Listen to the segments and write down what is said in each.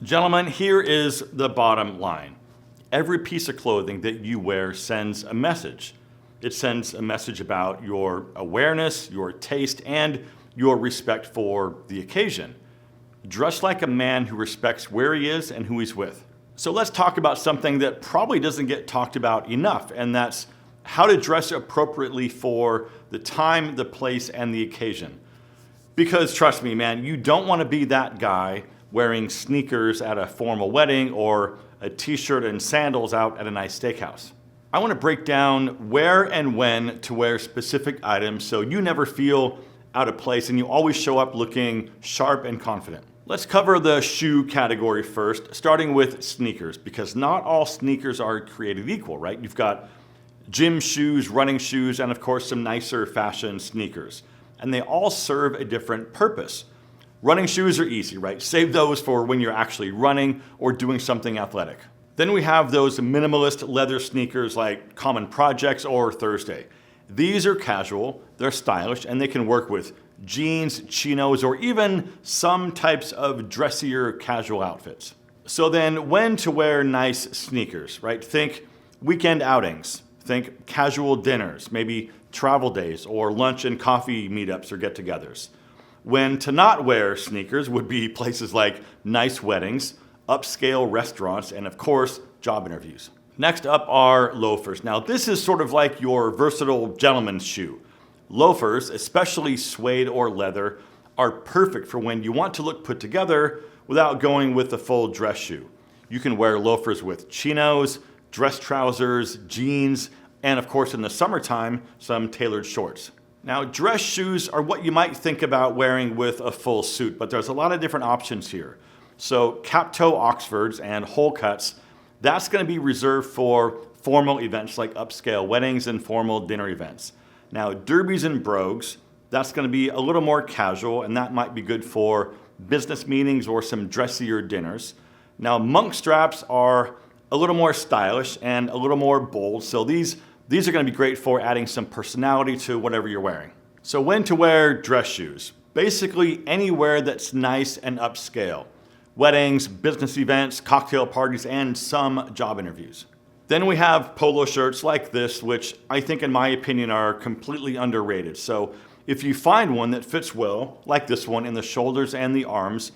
Gentlemen, here is the bottom line. Every piece of clothing that you wear sends a message. It sends a message about your awareness, your taste, and your respect for the occasion. Dress like a man who respects where he is and who he's with. So let's talk about something that probably doesn't get talked about enough, and that's how to dress appropriately for the time, the place, and the occasion. Because trust me, man, you don't want to be that guy wearing sneakers at a formal wedding or a t-shirt and sandals out at a nice steakhouse. I want to break down where and when to wear specific items so you never feel out of place and you always show up looking sharp and confident. Let's cover the shoe category first, starting with sneakers, because not all sneakers are created equal, right? You've got gym shoes, running shoes, and of course some nicer fashion sneakers. And they all serve a different purpose. Running shoes are easy, right? Save those for when you're actually running or doing something athletic. Then we have those minimalist leather sneakers like Common Projects or Thursday. These are casual, they're stylish, and they can work with jeans, chinos, or even some types of dressier casual outfits. So then when to wear nice sneakers, right? Think weekend outings, think casual dinners, maybe travel days or lunch and coffee meetups or get-togethers. When to not wear sneakers would be places like nice weddings, upscale restaurants, and of course, job interviews. Next up are loafers. Now this is sort of like your versatile gentleman's shoe. Loafers, especially suede or leather, are perfect for when you want to look put together without going with a full dress shoe. You can wear loafers with chinos, dress trousers, jeans, and of course in the summertime, some tailored shorts. Now dress shoes are what you might think about wearing with a full suit, but there's a lot of different options here. So cap-toe Oxfords and hole cuts, that's going to be reserved for formal events like upscale weddings and formal dinner events. Now derbies and brogues, that's going to be a little more casual, and that might be good for business meetings or some dressier dinners. Now monk straps are a little more stylish and a little more bold, so these are going to be great for adding some personality to whatever you're wearing. So when to wear dress shoes? Basically anywhere that's nice and upscale. Weddings, business events, cocktail parties, and some job interviews. Then we have polo shirts like this, which I think in my opinion are completely underrated. So if you find one that fits well, like this one in the shoulders and the arms,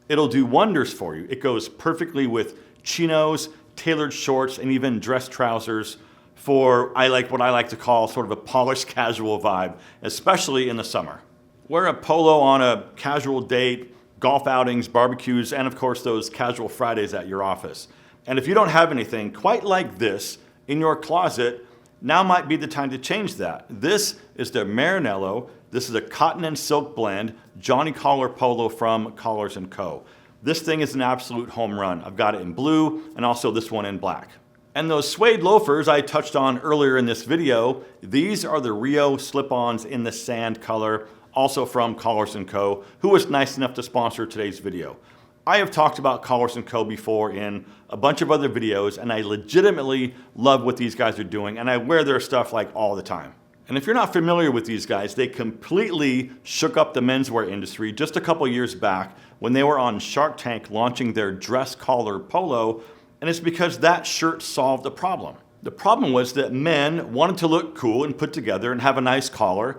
it'll do wonders for you. It goes perfectly with chinos, tailored shorts, and even dress trousers for what I like to call sort of a polished casual vibe, especially in the summer. Wear a polo on a casual date, golf outings, barbecues, and of course those casual Fridays at your office. And if you don't have anything quite like this in your closet, now might be the time to change that. This is the Marinello. This is a cotton and silk blend, Johnny Collar polo from Collers Co. This thing is an absolute home run. I've got it in blue and also this one in black. And those suede loafers I touched on earlier in this video, these are the Rio slip-ons in the sand color, also from Collers Co, who was nice enough to sponsor today's video. I have talked about Collers Co before in a bunch of other videos, and I legitimately love what these guys are doing, and I wear their stuff like all the time. And if you're not familiar with these guys, they completely shook up the menswear industry just a couple years back when they were on Shark Tank launching their dress collar polo, and it's because that shirt solved a problem. The problem was that men wanted to look cool and put together and have a nice collar,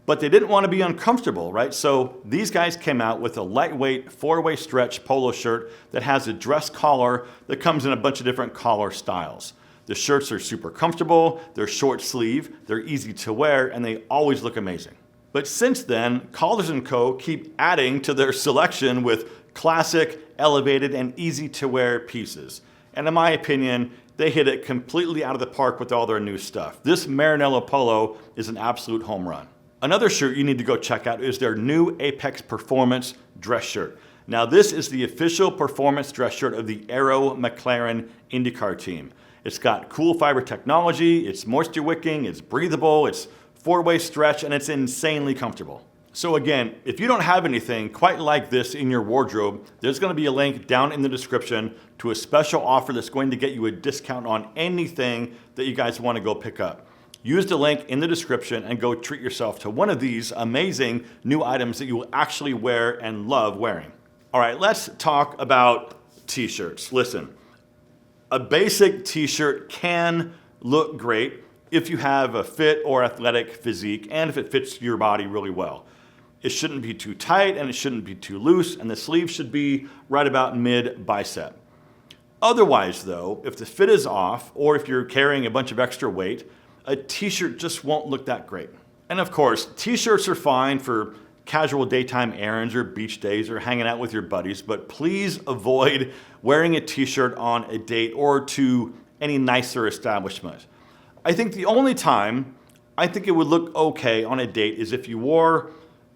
but they didn't want to be uncomfortable, right? So these guys came out with a lightweight 4-way stretch polo shirt that has a dress collar that comes in a bunch of different collar styles. The shirts are super comfortable, they're short sleeve, they're easy to wear, and they always look amazing. But since then, Collers Co keep adding to their selection with classic, elevated, and easy to wear pieces. And in my opinion, they hit it completely out of the park with all their new stuff. This Marinello polo is an absolute home run. Another shirt you need to go check out is their new Apex Performance dress shirt. Now this is the official performance dress shirt of the Aero McLaren IndyCar team. It's got cool fiber technology, it's moisture wicking, it's breathable, it's 4-way stretch, and it's insanely comfortable. So again, if you don't have anything quite like this in your wardrobe, there's going to be a link down in the description to a special offer that's going to get you a discount on anything that you guys want to go pick up. Use the link in the description and go treat yourself to one of these amazing new items that you will actually wear and love wearing. All right, let's talk about t-shirts. Listen, a basic t-shirt can look great if you have a fit or athletic physique and if it fits your body really well. It shouldn't be too tight and it shouldn't be too loose, and the sleeve should be right about mid bicep. Otherwise though, if the fit is off or if you're carrying a bunch of extra weight, a t-shirt just won't look that great. And of course, t-shirts are fine for casual daytime errands or beach days or hanging out with your buddies, but please avoid wearing a t-shirt on a date or to any nicer establishment. I think the only time I think it would look okay on a date is if you wore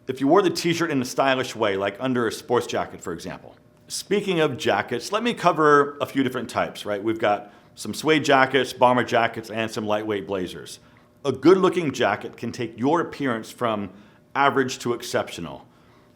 the t-shirt in a stylish way, like under a sports jacket, for example. Speaking of jackets, let me cover a few different types, right? We've got some suede jackets, bomber jackets, and some lightweight blazers. A good-looking jacket can take your appearance from average to exceptional.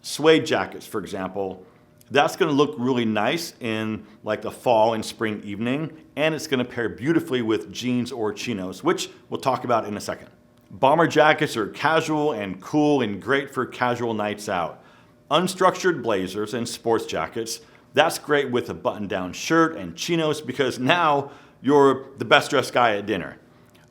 Suede jackets, for example, that's gonna look really nice in like the fall and spring evening, and it's gonna pair beautifully with jeans or chinos, which we'll talk about in a second. Bomber jackets are casual and cool and great for casual nights out. Unstructured blazers and sports jackets, that's great with a button-down shirt and chinos because now you're the best dressed guy at dinner.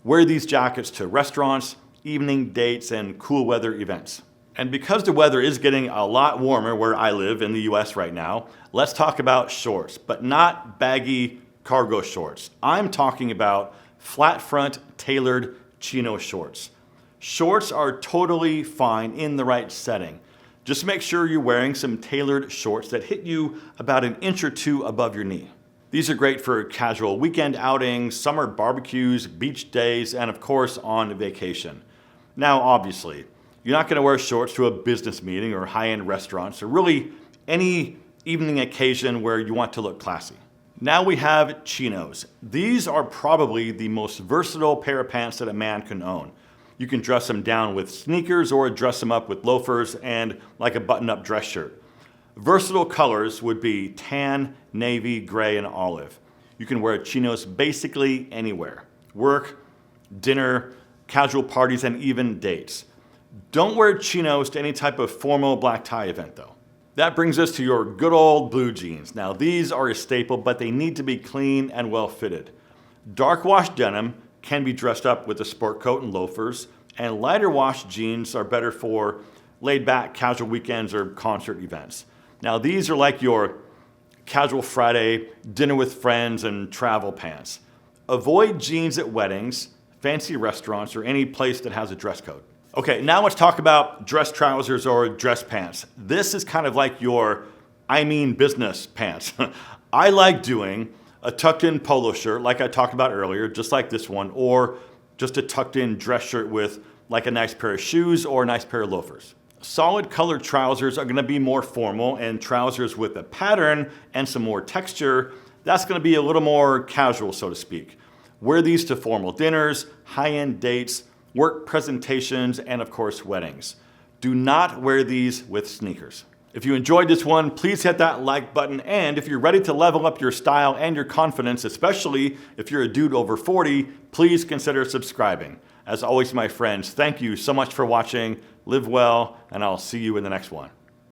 Wear these jackets to restaurants, evening dates, and cool weather events. And because the weather is getting a lot warmer where I live in the US right now, let's talk about shorts, but not baggy cargo shorts. I'm talking about flat front tailored chino shorts. Shorts are totally fine in the right setting. Just make sure you're wearing some tailored shorts that hit you about an inch or two above your knee. These are great for casual weekend outings, summer barbecues, beach days, and of course on vacation. Now obviously, you're not gonna wear shorts to a business meeting or high-end restaurants or really any evening occasion where you want to look classy. Now we have chinos. These are probably the most versatile pair of pants that a man can own. You can dress them down with sneakers or dress them up with loafers and like a button-up dress shirt. Versatile colors would be tan, navy, gray, and olive. You can wear chinos basically anywhere. Work, dinner, casual parties, and even dates. Don't wear chinos to any type of formal black tie event though. That brings us to your good old blue jeans. Now these are a staple, but they need to be clean and well fitted. Dark wash denim can be dressed up with a sport coat and loafers, and lighter wash jeans are better for laid back casual weekends or concert events. Now these are like your casual Friday, dinner with friends, and travel pants. Avoid jeans at weddings, fancy restaurants, or any place that has a dress code. Okay, now let's talk about dress trousers or dress pants. This is kind of like your business pants. I like doing a tucked in polo shirt like I talked about earlier, just like this one, or just a tucked in dress shirt with like a nice pair of shoes or a nice pair of loafers. Solid colored trousers are gonna be more formal, and trousers with a pattern and some more texture, that's gonna be a little more casual, so to speak. Wear these to formal dinners, high-end dates, work presentations, and of course weddings. Do not wear these with sneakers. If you enjoyed this one, please hit that like button, and if you're ready to level up your style and your confidence, especially if you're a dude over 40, please consider subscribing. As always, my friends, thank you so much for watching. Live well, and I'll see you in the next one.